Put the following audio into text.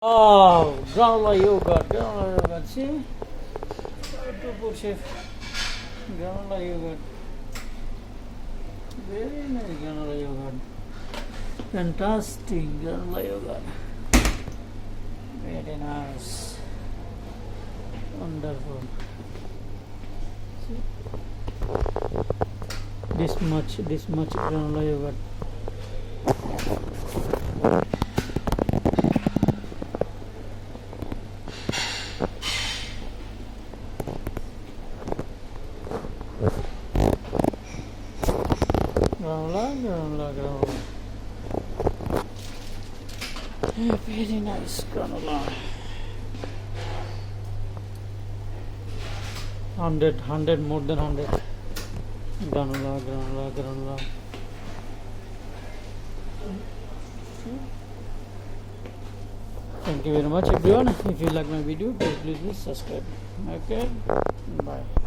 Oh, granola yogurt, granola yogurt. See? To put chef. Granola yogurt. Very nice granola yogurt. Fantastic granola yogurt. Very nice. Wonderful. See? This much granola yogurt. Granola. Yeah, very nice granola. 100, more than 100. Granola. Thank you very much everyone. If you like my video, please subscribe. Okay, bye.